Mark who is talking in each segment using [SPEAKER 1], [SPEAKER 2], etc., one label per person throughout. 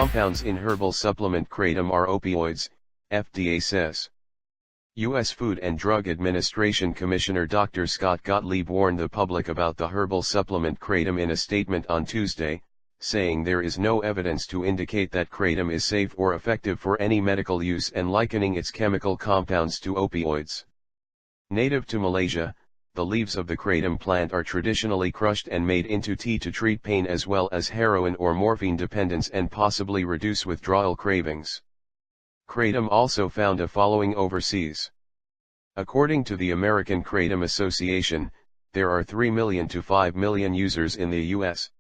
[SPEAKER 1] compounds in herbal supplement kratom are opioids, FDA says. U.S. Food and Drug Administration Commissioner Dr. Scott Gottlieb warned the public about the herbal supplement kratom in a statement on Tuesday, saying there is no evidence to indicate that kratom is safe or effective for any medical use and likening its chemical compounds to opioids. Native to Malaysia, the leaves of the kratom plant are traditionally crushed and made into tea to treat pain as well as heroin or morphine dependence and possibly reduce withdrawal cravings. Kratom also found a following overseas. According to the American Kratom Association, there are 3 million to 5 million users in the U.S.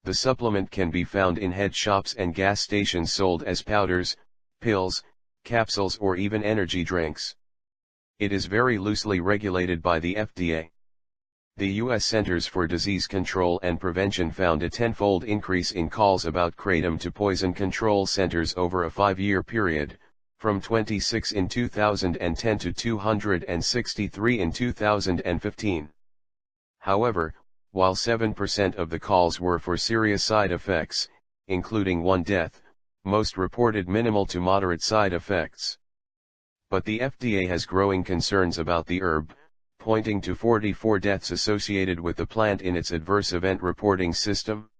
[SPEAKER 1] The supplement can be found in head shops and gas stations sold as powders, pills, capsules or even energy drinks. It is very loosely regulated by the FDA. The U.S. Centers for Disease Control and Prevention found a tenfold increase in calls about kratom to poison control centers over a 5-year period, from 26 in 2010 to 263 in 2015. However, while 7% of the calls were for serious side effects, including 1 death, most reported minimal to moderate side effects. But the FDA has growing concerns about the herb, pointing to 44 deaths associated with the plant in its adverse event reporting system.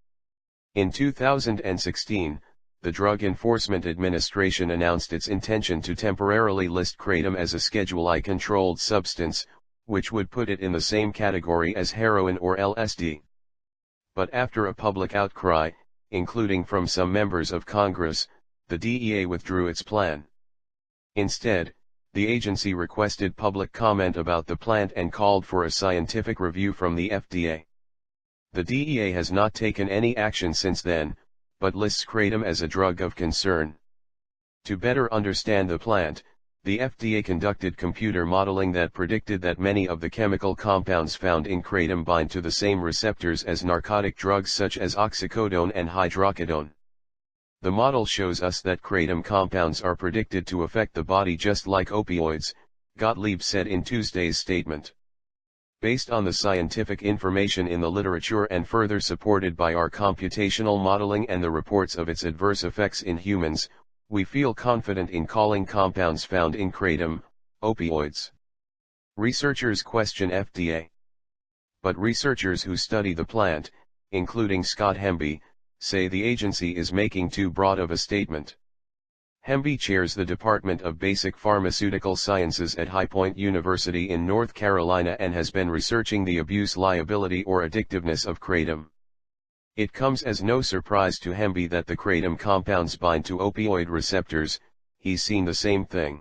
[SPEAKER 1] In 2016, the Drug Enforcement Administration announced its intention to temporarily list kratom as a Schedule I controlled substance, which would put it in the same category as heroin or LSD. But after a public outcry, including from some members of Congress, the DEA withdrew its plan. Instead, the agency requested public comment about the plant and called for a scientific review from the FDA. The DEA has not taken any action since then, but lists kratom as a drug of concern. To better understand the plant, the FDA conducted computer modeling that predicted that many of the chemical compounds found in kratom bind to the same receptors as narcotic drugs such as oxycodone and hydrocodone. The model shows us that kratom compounds are predicted to affect the body just like opioids, Gottlieb said in Tuesday's statement. Based on the scientific information in the literature and further supported by our computational modeling and the reports of its adverse effects in humans, we feel confident in calling compounds found in kratom, opioids. Researchers question FDA. But researchers who study the plant, including Scott Hemby, say the agency is making too broad of a statement. Hemby chairs the Department of Basic Pharmaceutical Sciences at High Point University in North Carolina and has been researching the abuse liability or addictiveness of kratom. It comes as no surprise to Hemby that the kratom compounds bind to opioid receptors. He's seen the same thing.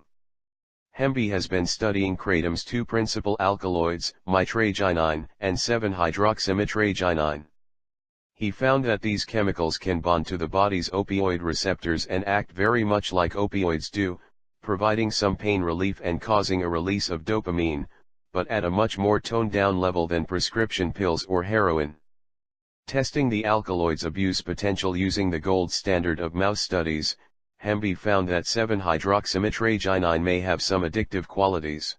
[SPEAKER 1] Hemby has been studying kratom's 2 principal alkaloids, mitragynine and 7-hydroxymitragynine. He found that these chemicals can bond to the body's opioid receptors and act very much like opioids do, providing some pain relief and causing a release of dopamine, but at a much more toned-down level than prescription pills or heroin. Testing the alkaloids' abuse potential using the gold standard of mouse studies, Hemby found that 7-hydroxymitragynine may have some addictive qualities.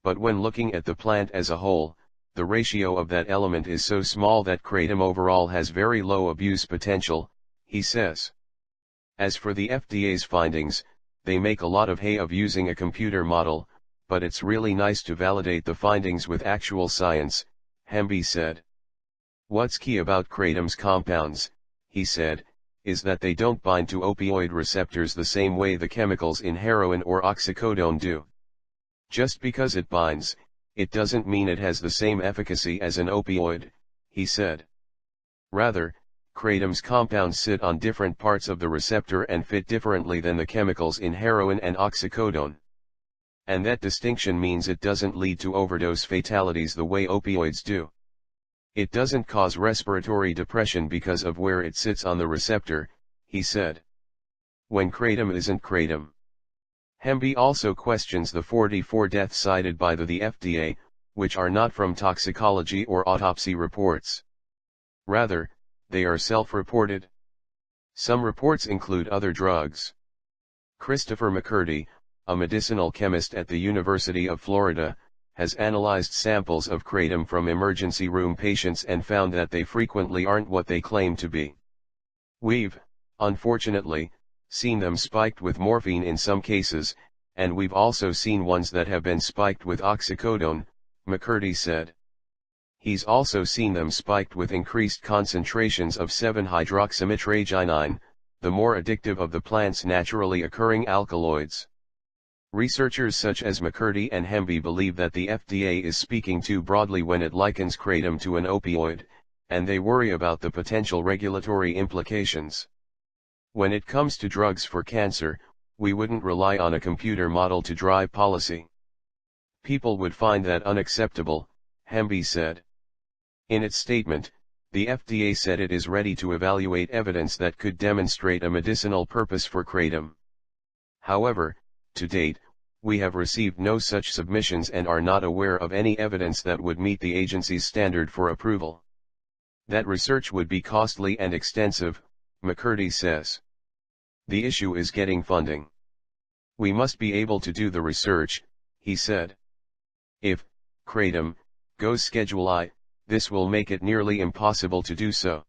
[SPEAKER 1] But when looking at the plant as a whole, the ratio of that element is so small that kratom overall has very low abuse potential, he says. As for the FDA's findings, they make a lot of hay of using a computer model, but it's really nice to validate the findings with actual science, Hemby said. What's key about kratom's compounds, he said, is that they don't bind to opioid receptors the same way the chemicals in heroin or oxycodone do. Just because it binds, it doesn't mean it has the same efficacy as an opioid, he said. Rather, kratom's compounds sit on different parts of the receptor and fit differently than the chemicals in heroin and oxycodone. And that distinction means it doesn't lead to overdose fatalities the way opioids do. It doesn't cause respiratory depression because of where it sits on the receptor, he said. When kratom isn't kratom. Hemby also questions the 44 deaths cited by the FDA, which are not from toxicology or autopsy reports. Rather, they are self-reported. Some reports include other drugs. Christopher McCurdy, a medicinal chemist at the University of Florida, has analyzed samples of kratom from emergency room patients and found that they frequently aren't what they claim to be. We've unfortunately, seen them spiked with morphine in some cases, and we've also seen ones that have been spiked with oxycodone, McCurdy said. He's also seen them spiked with increased concentrations of 7-hydroxymitragynine, the more addictive of the plant's naturally occurring alkaloids. Researchers such as McCurdy and Hemby believe that the FDA is speaking too broadly when it likens kratom to an opioid, and they worry about the potential regulatory implications. When it comes to drugs for cancer, we wouldn't rely on a computer model to drive policy. People would find that unacceptable, Hemby said. In its statement, the FDA said it is ready to evaluate evidence that could demonstrate a medicinal purpose for kratom. However, to date, we have received no such submissions and are not aware of any evidence that would meet the agency's standard for approval. That research would be costly and extensive, McCurdy says. The issue is getting funding. We must be able to do the research, he said. If kratom goes Schedule I, this will make it nearly impossible to do so.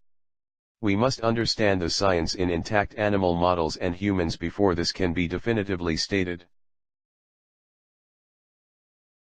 [SPEAKER 1] We must understand the science in intact animal models and humans before this can be definitively stated.